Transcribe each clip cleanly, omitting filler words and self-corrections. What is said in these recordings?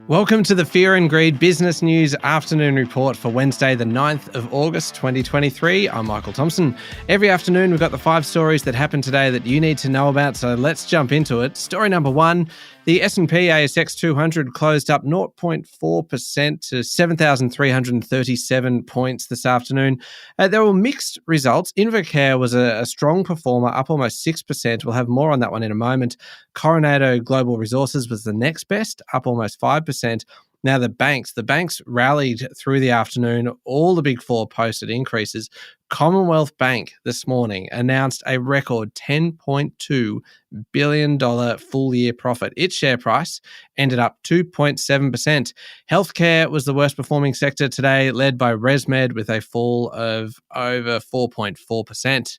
Welcome to the Fear and Greed Business News Afternoon Report for Wednesday, the 9th of August, 2023. I'm Michael Thompson. Every afternoon, we've got the 5 stories that happened today that you need to know about, so let's jump into it. Story number 1, the S&P ASX 200 closed up 0.4% to 7,337 points this afternoon. There were mixed results. InvoCare was a strong performer, up almost 6%. We'll have more on that one in a moment. Coronado Global Resources was the next best, up almost 5%. Now the banks rallied through the afternoon. All the big four posted increases. Commonwealth Bank this morning announced a record $10.2 billion full-year profit. Its share price ended up 2.7%. Healthcare was the worst performing sector today, led by ResMed with a fall of over 4.4%.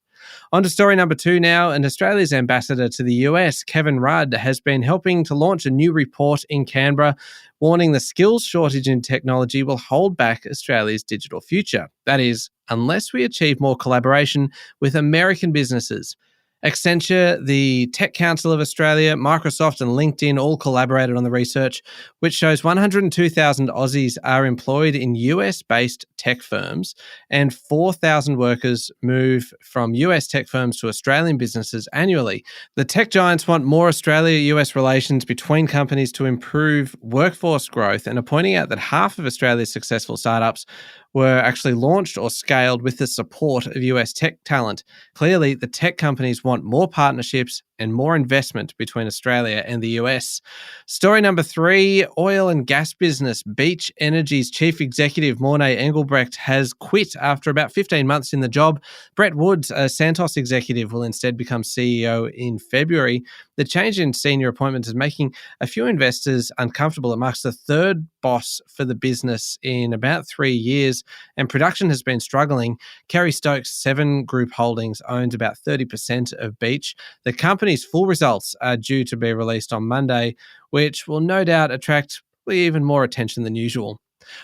On to story number 2 now, and Australia's ambassador to the US, Kevin Rudd, has been helping to launch a new report in Canberra, warning the skills shortage in technology will hold back Australia's digital future. That is, unless we achieve more collaboration with American businesses. Accenture, the Tech Council of Australia, Microsoft and LinkedIn all collaborated on the research, which shows 102,000 Aussies are employed in US-based tech firms and 4,000 workers move from US tech firms to Australian businesses annually. The tech giants want more Australia-US relations between companies to improve workforce growth and are pointing out that half of Australia's successful startups were actually launched or scaled with the support of US tech talent. Clearly, the tech companies want more partnerships and more investment between Australia and the US. Story number 3, oil and gas business. Beach Energy's chief executive, Morné Engelbrecht, has quit after about 15 months in the job. Brett Woods, a Santos executive, will instead become CEO in February. The change in senior appointments is making a few investors uncomfortable. It marks the third boss for the business in about 3 years, and production has been struggling. Kerry Stokes' Seven Group Holdings owns about 30% of Beach. The company's full results are due to be released on Monday, which will no doubt attract even more attention than usual.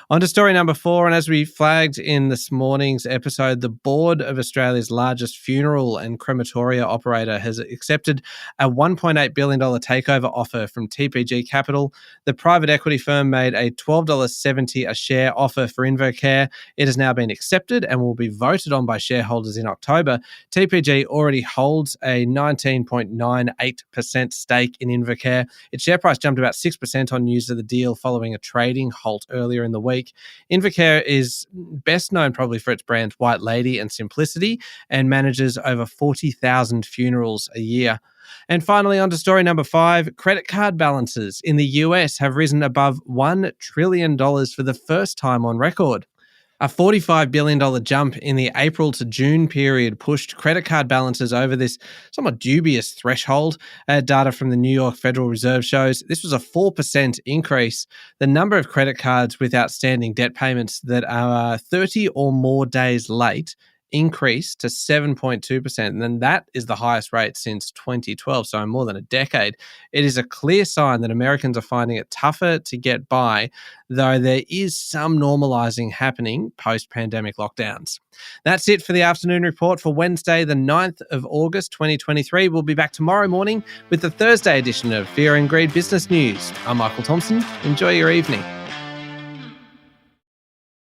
On to story number 4, and as we flagged in this morning's episode, the board of Australia's largest funeral and crematoria operator has accepted a $1.8 billion takeover offer from TPG Capital. The private equity firm made a $12.70 a share offer for InvoCare. It has now been accepted and will be voted on by shareholders in October. TPG already holds a 19.98% stake in InvoCare. Its share price jumped about 6% on news of the deal following a trading halt earlier in the week. InvoCare is best known probably for its brands White Lady and Simplicity and manages over 40,000 funerals a year. And finally, on to story number 5, credit card balances in the US have risen above $1 trillion for the first time on record. A $45 billion jump in the April to June period pushed credit card balances over this somewhat dubious threshold. Data from the New York Federal Reserve shows this was a 4% increase. The number of credit cards with outstanding debt payments that are 30 or more days late increased to 7.2%, and then that is the highest rate since 2012, so more than a decade. It is a clear sign that Americans are finding it tougher to get by, though there is some normalizing happening post-pandemic lockdowns. That's it for the afternoon report for Wednesday, the 9th of August, 2023. We'll be back tomorrow morning with the Thursday edition of Fear and Greed Business News. I'm Michael Thompson. Enjoy your evening.